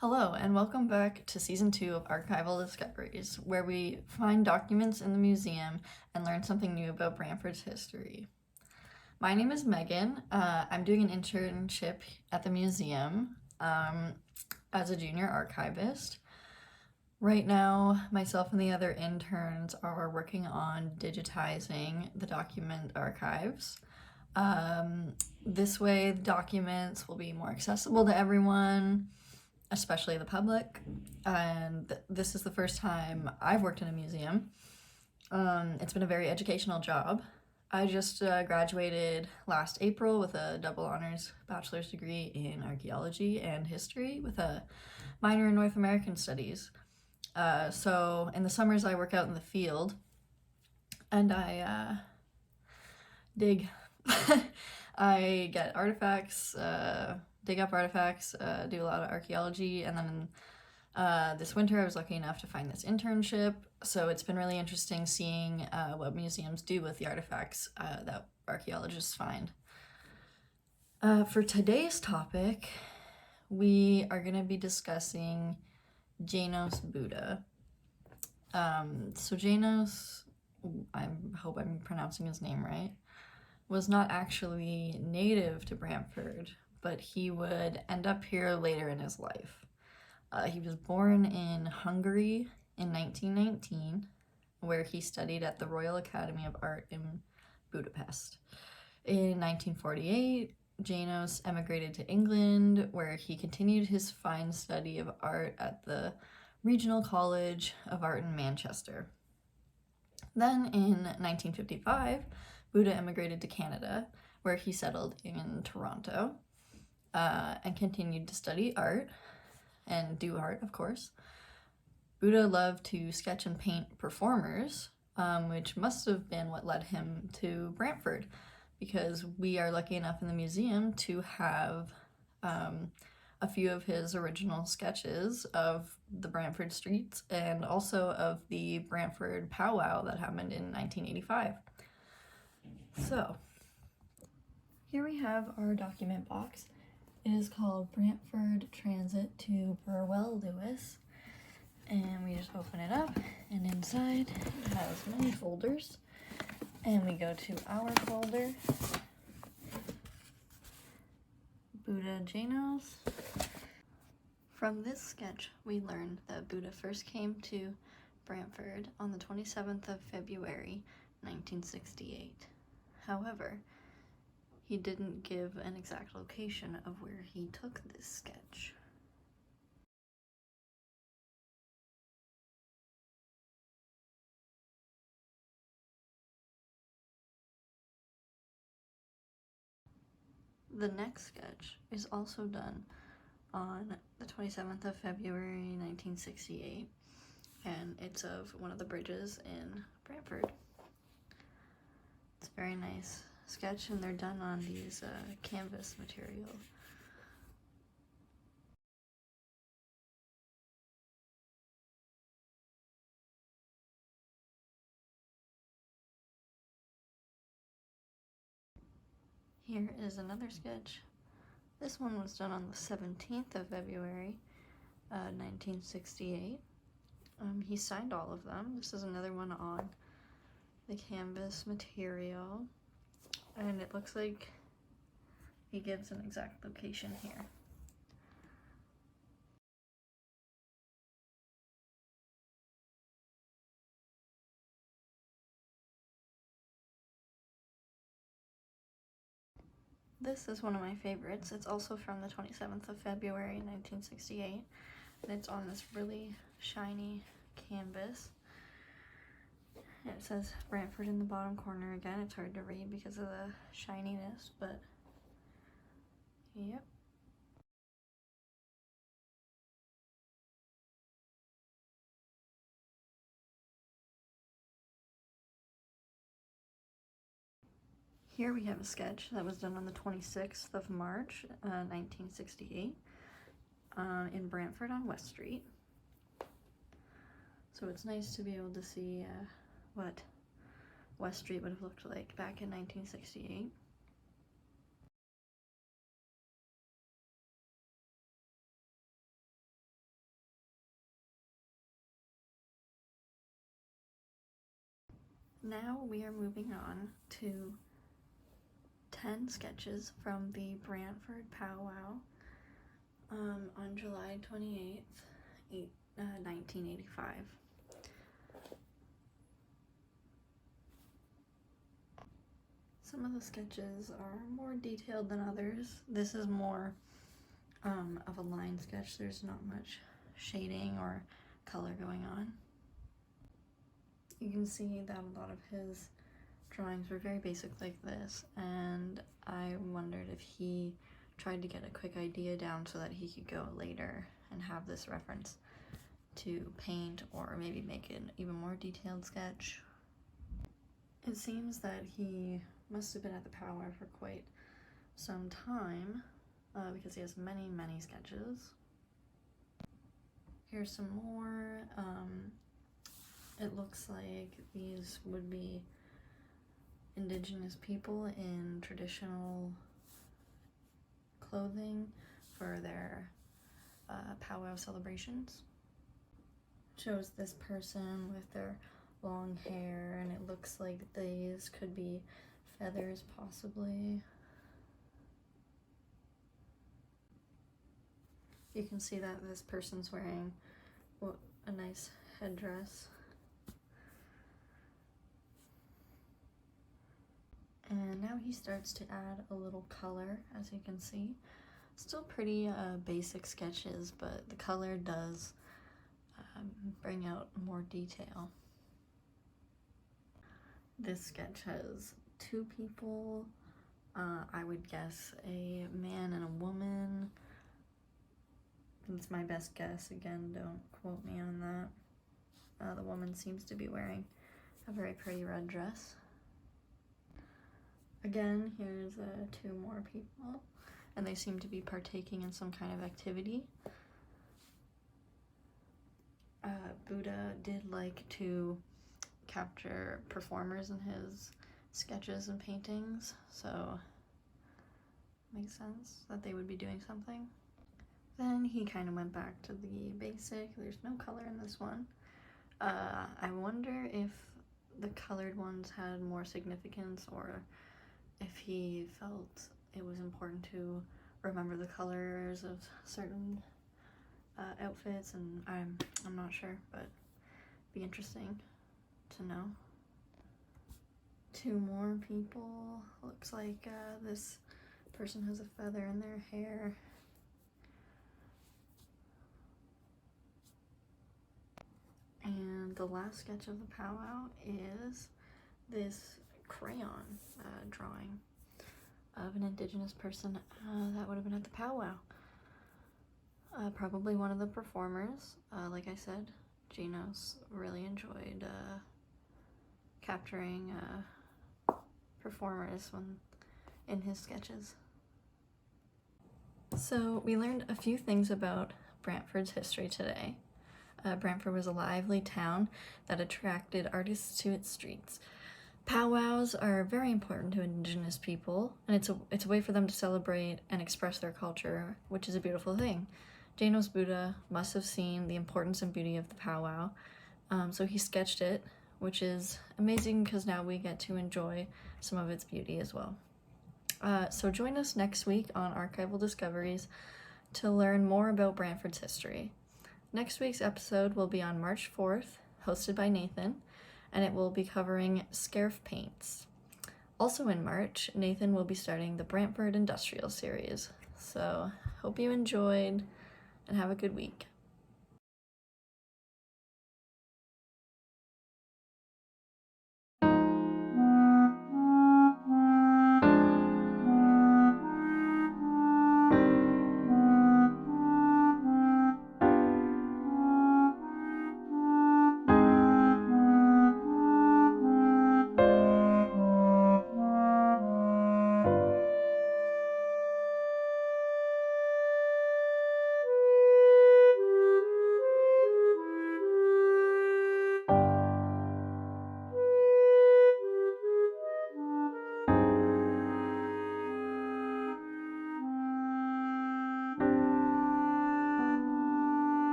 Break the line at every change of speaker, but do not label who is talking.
Hello, and welcome back to Season 2 of Archival Discoveries, where we find documents in the museum and learn something new about Brantford's history. My name is Megan. I'm doing an internship at the museum as a junior archivist. Right now, myself and the other interns are working on digitizing the document archives. This way, the documents will be more accessible to everyone, especially the public, and this is the first time I've worked in a museum. It's been a very educational job. I just graduated last April with a double honors bachelor's degree in archaeology and history with a minor in North American studies. So in the summers I work out in the field and I dig. I get artifacts, dig up artifacts, do a lot of archaeology, and then this winter I was lucky enough to find this internship, so it's been really interesting seeing what museums do with the artifacts that archaeologists find. For today's topic, we are going to be discussing Janos Buda. So Janos, I hope I'm pronouncing his name right, was not actually native to Brantford, but he would end up here later in his life. He was born in Hungary in 1919, where he studied at the Royal Academy of Art in Budapest. In 1948, Janos emigrated to England, where he continued his fine study of art at the Regional College of Art in Manchester. Then in 1955, Buda emigrated to Canada, where he settled in Toronto and continued to study art and do art, of course. Buda loved to sketch and paint performers, which must have been what led him to Brantford, because we are lucky enough in the museum to have a few of his original sketches of the Brantford streets and also of the Brantford powwow that happened in 1985. So, here we have our document box. It is called Brantford Transit to Burwell Lewis, and we just open it up, and inside it has many folders, and we go to our folder, Buda Janos. From this sketch, we learned that Buda first came to Brantford on the 27th of February, 1968. However, he didn't give an exact location of where he took this sketch. The next sketch is also done on the 27th of February 1968, and it's of one of the bridges in Brantford. It's a very nice sketch, and they're done on these canvas material. Here is another sketch. This one was done on the 17th of February, 1968. He signed all of them. This is another one on the canvas material, and it looks like he gives an exact location here. This is one of my favorites. It's also from the 27th of February 1968, and it's on this really shiny canvas. It says Brantford in the bottom corner again. It's hard to read because of the shininess, but yep. Here we have a sketch that was done on the 26th of March, 1968, in Brantford on West Street. So it's nice to be able to see what West Street would have looked like back in 1968. Now we are moving on to 10 sketches from the Brantford powwow on July 28th, 1985. Some of the sketches are more detailed than others. This is more of a line sketch. There's not much shading or color going on. You can see that a lot of his drawings were very basic like this, and I wondered if he tried to get a quick idea down so that he could go later and have this reference to paint or maybe make an even more detailed sketch. It seems that he must have been at the powwow for quite some time because he has many sketches. Here's some more. It looks like these would be indigenous people in traditional clothing for their powwow celebrations. Shows this person with their long hair, and it looks like these could be feathers possibly. You can see that this person's wearing a nice headdress. And now he starts to add a little color, as you can see. Still pretty basic sketches, but the color does bring out more detail. This sketch has two people. I would guess a man and a woman. That's my best guess. Again, don't quote me on that. The woman seems to be wearing a very pretty red dress. Again, here's two more people, and they seem to be partaking in some kind of activity. Buda did like to capture performers in his sketches and paintings, so makes sense that they would be doing something. Then he kind of went back to the basic. There's no color in this one. I wonder if the colored ones had more significance, or if he felt it was important to remember the colors of certain outfits, and I'm not sure, but it'd be interesting to know. Two more people. Looks like this person has a feather in their hair. And the last sketch of the powwow is this crayon drawing of an indigenous person that would have been at the powwow. Probably one of the performers. Like I said, Janos really enjoyed capturing performers in his sketches. So we learned a few things about Brantford's history today. Brantford was a lively town that attracted artists to its streets. Powwows are very important to indigenous people, and it's a way for them to celebrate and express their culture, which is a beautiful thing. Janos Buda must have seen the importance and beauty of the powwow, so he sketched it, which is amazing because now we get to enjoy some of its beauty as well. So join us next week on Archival Discoveries to learn more about Brantford's history. Next week's episode will be on March 4th, hosted by Nathan, and it will be covering scarf paints. Also in March, Nathan will be starting the Brantford Industrial Series. So, hope you enjoyed, and have a good week.